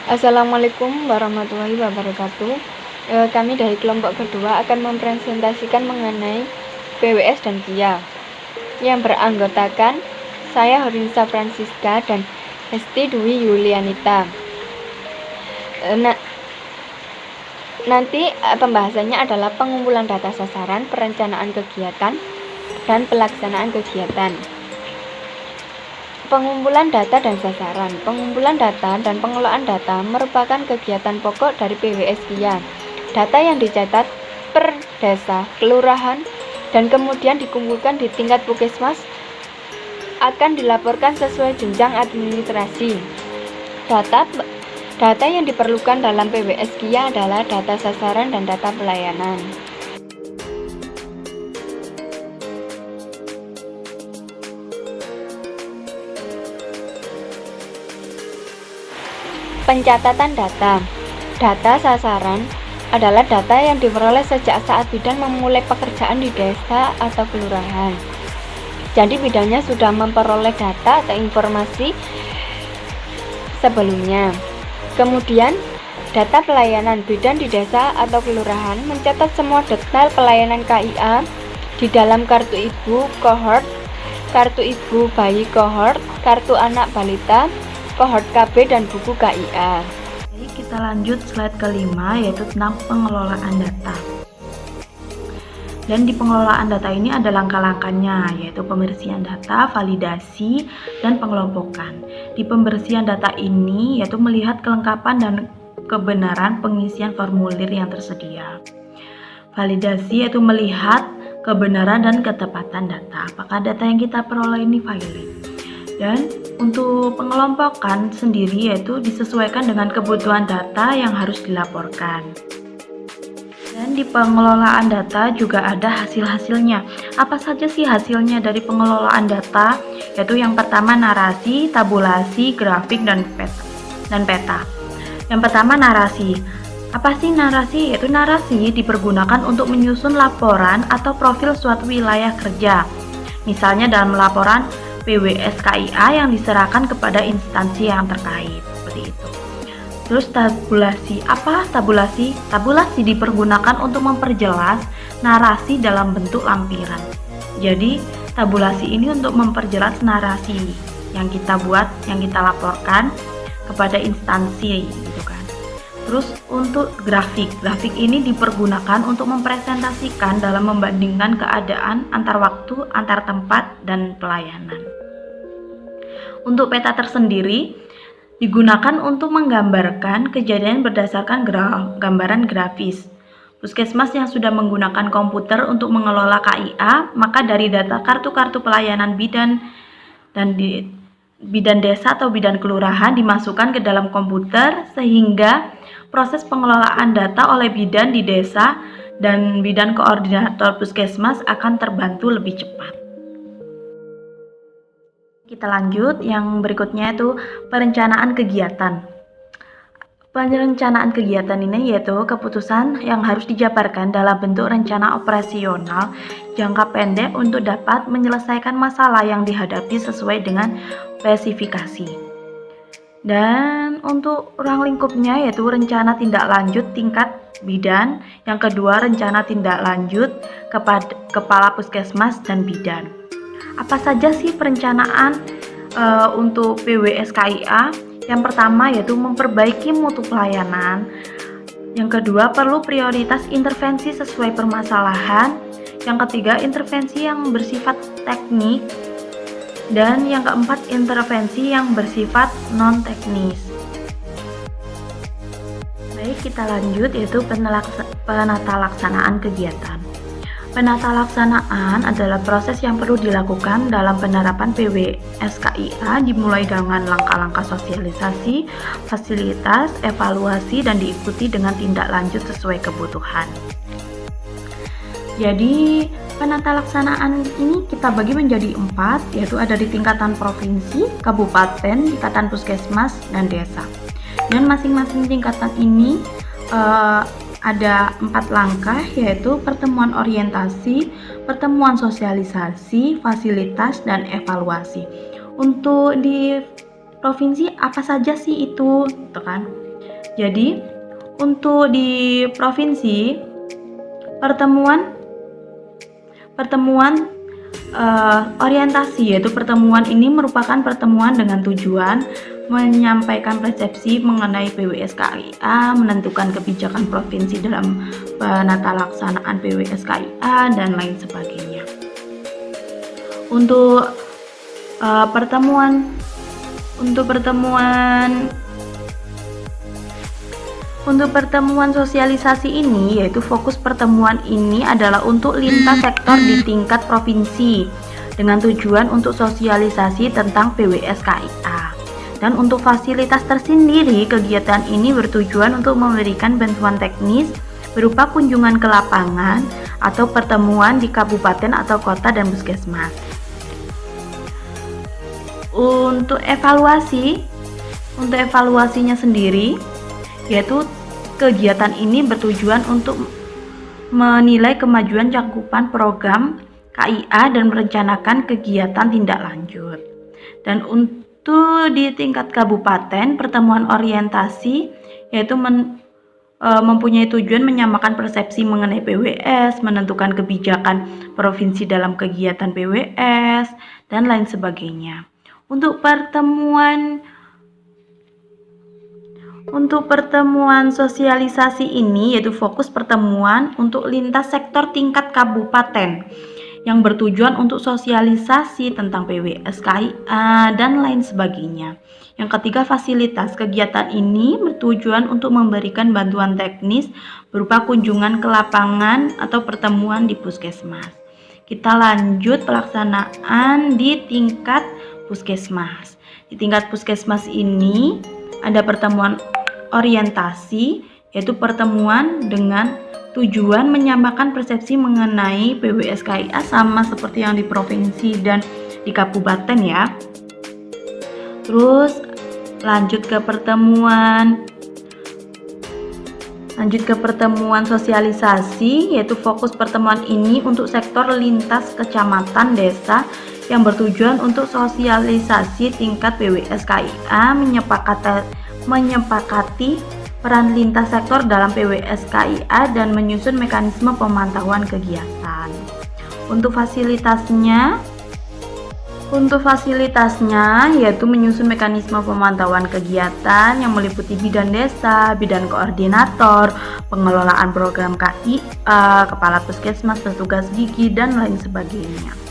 Assalamualaikum warahmatullahi wabarakatuh. Kami dari kelompok kedua akan mempresentasikan mengenai PWS dan KIA yang beranggotakan saya Horinsa Francisca dan Hesti Dwi Yulianita. Nanti pembahasannya adalah pengumpulan data sasaran, perencanaan kegiatan, dan pelaksanaan kegiatan. Pengumpulan data dan sasaran. Pengumpulan data dan pengelolaan data merupakan kegiatan pokok dari PWS KIA. Data yang dicatat per desa, kelurahan, dan kemudian dikumpulkan di tingkat puskesmas akan dilaporkan sesuai jenjang administrasi. Data yang diperlukan dalam PWS KIA adalah data sasaran dan data pelayanan. Pencatatan data. Data sasaran adalah data yang diperoleh sejak saat bidan memulai pekerjaan di desa atau kelurahan. Jadi bidannya sudah memperoleh data atau informasi sebelumnya. Kemudian, data pelayanan. Bidan di desa atau kelurahan mencatat semua detail pelayanan KIA di dalam kartu ibu kohort, kartu ibu bayi kohort, kartu anak balita, kohort KB, dan buku KIA. Jadi kita lanjut slide kelima, yaitu tentang pengelolaan data. Dan di pengelolaan data ini ada langkah-langkahnya, yaitu pembersihan data, validasi, dan pengelompokan. Di pembersihan data ini yaitu melihat kelengkapan dan kebenaran pengisian formulir yang tersedia. Validasi yaitu melihat kebenaran dan ketepatan data. Apakah data yang kita peroleh ini valid? Dan untuk pengelompokan sendiri yaitu disesuaikan dengan kebutuhan data yang harus dilaporkan. Dan di pengelolaan data juga ada hasil-hasilnya. Apa saja sih hasilnya dari pengelolaan data? Yaitu yang pertama narasi, tabulasi, grafik, dan peta. Yang pertama narasi. Apa sih narasi? Yaitu narasi dipergunakan untuk menyusun laporan atau profil suatu wilayah kerja. Misalnya dalam laporan PWS KIA yang diserahkan kepada instansi yang terkait, seperti itu. Terus tabulasi. Apa tabulasi? Tabulasi dipergunakan untuk memperjelas narasi dalam bentuk lampiran. Jadi, tabulasi ini untuk memperjelas narasi yang kita buat, yang kita laporkan kepada instansi, gitu kan. Terus untuk grafik. Grafik ini dipergunakan untuk mempresentasikan dalam membandingkan keadaan antar waktu, antar tempat, dan pelayanan. Untuk peta tersendiri digunakan untuk menggambarkan kejadian berdasarkan gambaran grafis. Puskesmas yang sudah menggunakan komputer untuk mengelola KIA, maka dari data kartu-kartu pelayanan bidan dan bidan desa atau bidan kelurahan dimasukkan ke dalam komputer sehingga proses pengelolaan data oleh bidan di desa dan bidan koordinator puskesmas akan terbantu lebih cepat. Kita lanjut, yang berikutnya itu perencanaan kegiatan. Perencanaan kegiatan ini yaitu keputusan yang harus dijabarkan dalam bentuk rencana operasional jangka pendek untuk dapat menyelesaikan masalah yang dihadapi sesuai dengan spesifikasi. Dan untuk ruang lingkupnya yaitu rencana tindak lanjut tingkat bidan, yang kedua rencana tindak lanjut kepada kepala puskesmas dan bidan. Apa saja sih perencanaan untuk PWS KIA? Yang pertama yaitu memperbaiki mutu pelayanan. Yang kedua perlu prioritas intervensi sesuai permasalahan. Yang ketiga intervensi yang bersifat teknik. Dan yang keempat intervensi yang bersifat non-teknis. Baik, kita lanjut yaitu penata laksanaan kegiatan. Penata laksanaan adalah proses yang perlu dilakukan dalam penerapan PWS KIA dimulai dengan langkah-langkah sosialisasi, fasilitas, evaluasi, dan diikuti dengan tindak lanjut sesuai kebutuhan. Jadi, penata laksanaan ini kita bagi menjadi 4, yaitu ada di tingkatan provinsi, kabupaten, tingkatan puskesmas, dan desa. Dan masing-masing tingkatan ini ada 4 langkah, yaitu pertemuan orientasi, pertemuan sosialisasi, fasilitas, dan evaluasi. Untuk di provinsi apa saja sih itu, gitu kan? Jadi, untuk di provinsi, pertemuan orientasi, yaitu pertemuan ini merupakan pertemuan dengan tujuan menyampaikan persepsi mengenai PWS-KIA, menentukan kebijakan provinsi dalam penata laksanaan PWS-KIA, dan lain sebagainya. Untuk pertemuan sosialisasi ini, yaitu fokus pertemuan ini adalah untuk lintas sektor di tingkat provinsi dengan tujuan untuk sosialisasi tentang PWS-KIA. Dan untuk fasilitas tersendiri, kegiatan ini bertujuan untuk memberikan bantuan teknis berupa kunjungan ke lapangan atau pertemuan di kabupaten atau kota dan puskesmas. Untuk evaluasinya sendiri, yaitu kegiatan ini bertujuan untuk menilai kemajuan cakupan program KIA dan merencanakan kegiatan tindak lanjut. Dan untuk di tingkat kabupaten, pertemuan orientasi yaitu mempunyai tujuan menyamakan persepsi mengenai PWS, menentukan kebijakan provinsi dalam kegiatan PWS, dan lain sebagainya. Untuk pertemuan sosialisasi ini, yaitu fokus pertemuan untuk lintas sektor tingkat kabupaten yang bertujuan untuk sosialisasi tentang PWS-KIA dan lain sebagainya. Yang ketiga, fasilitas. Kegiatan ini bertujuan untuk memberikan bantuan teknis berupa kunjungan ke lapangan atau pertemuan di puskesmas. Kita lanjut pelaksanaan di tingkat puskesmas. Di tingkat puskesmas ini ada pertemuan orientasi, yaitu pertemuan dengan tujuan menyamakan persepsi mengenai PWS-KIA sama seperti yang di provinsi dan di kabupaten ya. Terus lanjut ke pertemuan sosialisasi, yaitu fokus pertemuan ini untuk sektor lintas kecamatan desa yang bertujuan untuk sosialisasi tingkat PWS-KIA, menyepakati peran lintas sektor dalam PWS-KIA dan menyusun mekanisme pemantauan kegiatan. Untuk fasilitasnya yaitu menyusun mekanisme pemantauan kegiatan yang meliputi bidan desa, bidan koordinator, pengelolaan program KIA, kepala puskesmas, petugas gigi, dan lain sebagainya.